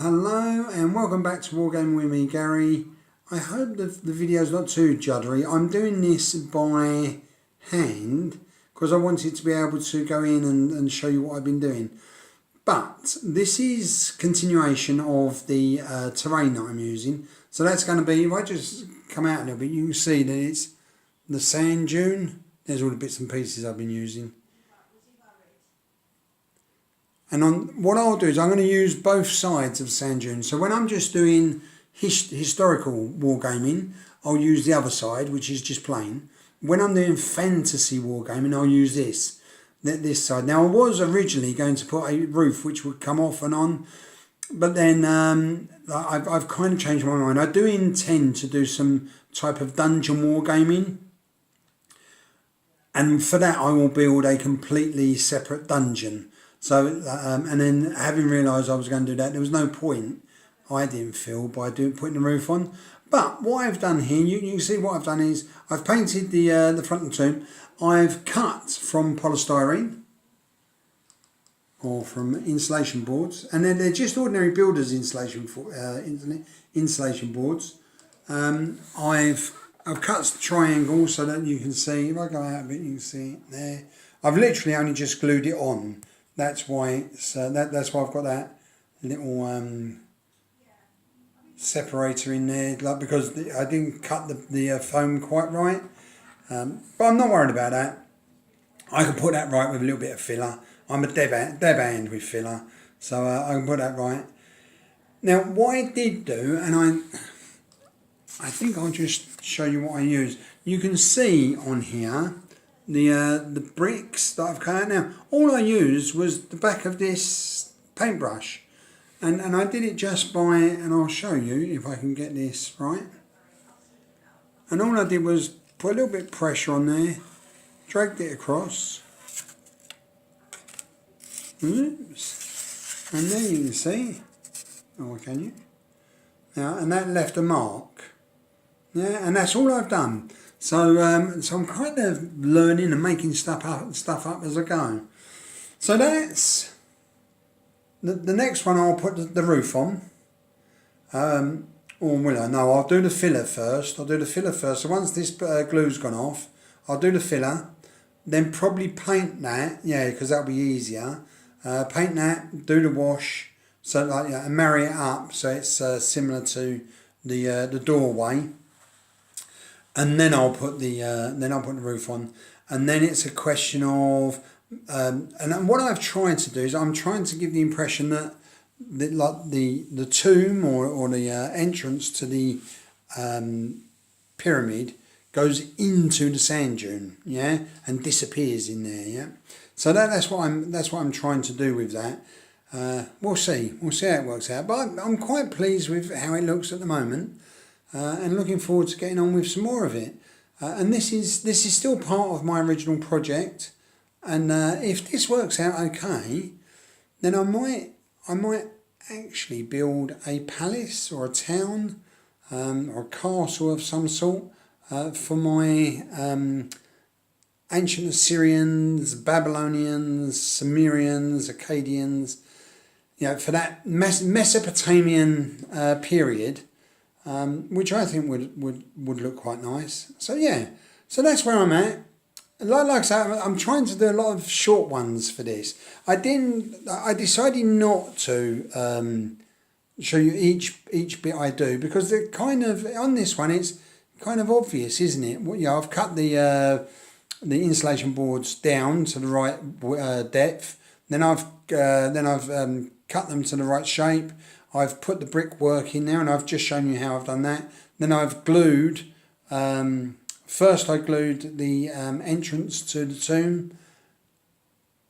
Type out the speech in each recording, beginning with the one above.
Hello and welcome back to Wargaming with me, Gary. I hope the video's not too juddery. I'm doing this by hand because I wanted to be able to go in and show you what I've been doing. But this is continuation of the terrain that I'm using. So that's going to be, if I just come out a little bit, you can see that it's the sand dune. There's all the bits and pieces I've been using. And what I'll do is I'm going to use both sides of sand dunes. So when I'm just doing historical wargaming, I'll use the other side, which is just plain. When I'm doing fantasy wargaming, I'll use this side. Now I was originally going to put a roof which would come off and on, but then I've kind of changed my mind. I do intend to do some type of dungeon wargaming, and for that I will build a completely separate dungeon. So, and then having realised I was going to do that, there was no point, I didn't feel, by putting the roof on. But what I've done here, you can see what I've done is, I've painted the front of the tomb. I've cut from polystyrene, or from insulation boards, and then they're just ordinary builders insulation boards. I've cut triangles so that you can see, if I go out a bit, you can see it there. I've literally only just glued it on. That's why it's, that's why I've got that little separator in there, like, because I didn't cut the foam quite right. But I'm not worried about that. I can put that right with a little bit of filler. I'm a dab hand with filler, so I can put that right. Now what I did do, and I think I'll just show you what I used. You can see on here the bricks that I've cut out. Now all I used was the back of this paintbrush, and I did it just by, and I'll show you if I can get this right, and all I did was put a little bit of pressure on there, dragged it across, oops, and there you can see, oh can you, now, and that left a mark, yeah, and that's all I've done. So, so I'm kind of learning and making stuff up as I go. So that's the next one. I'll put the roof on. Or will I? No, I'll do the filler first. So once this glue's gone off, I'll do the filler. Then probably paint that. Yeah, because that'll be easier. Paint that. Do the wash. So like, yeah, and marry it up so it's similar to the doorway. And then I'll put the roof on, and then it's a question of and what I've tried to do is I'm trying to give the impression that like the tomb or the entrance to the pyramid goes into the sand dune, yeah, and disappears in there, yeah. So that's what I'm trying to do with that. We'll see how it works out, but I'm quite pleased with how it looks at the moment. And looking forward to getting on with some more of it. And this is still part of my original project. And if this works out okay, then I might actually build a palace or a town or a castle of some sort for my ancient Assyrians, Babylonians, Sumerians, Akkadians, you know, for that Mesopotamian period. Which I think would look quite nice. So yeah, so that's where I'm at. Like I said, I'm trying to do a lot of short ones for this. I decided not to show you each bit I do, because they're kind of, on this one it's kind of obvious, isn't it? Well, yeah, I've cut the insulation boards down to the right depth. Then I've cut them to the right shape. I've put the brickwork in there, and I've just shown you how I've done that. Then I've glued, first I glued the entrance to the tomb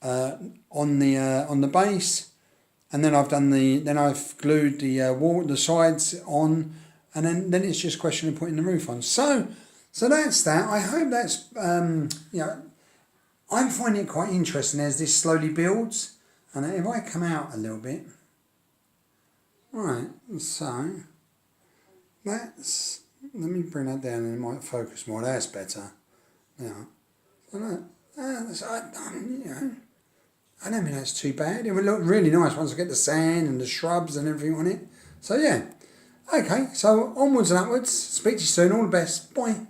on the base, and then I've glued the sides on, and then it's just a question of putting the roof on. So that's that. I hope that's you know, I'm finding it quite interesting as this slowly builds. And if I come out a little bit. Right, so let me bring that down and it might focus more. That's better. Yeah. So you know, I don't think that's too bad. It would look really nice once I get the sand and the shrubs and everything on it. So yeah. Okay, so onwards and upwards. Speak to you soon. All the best. Bye.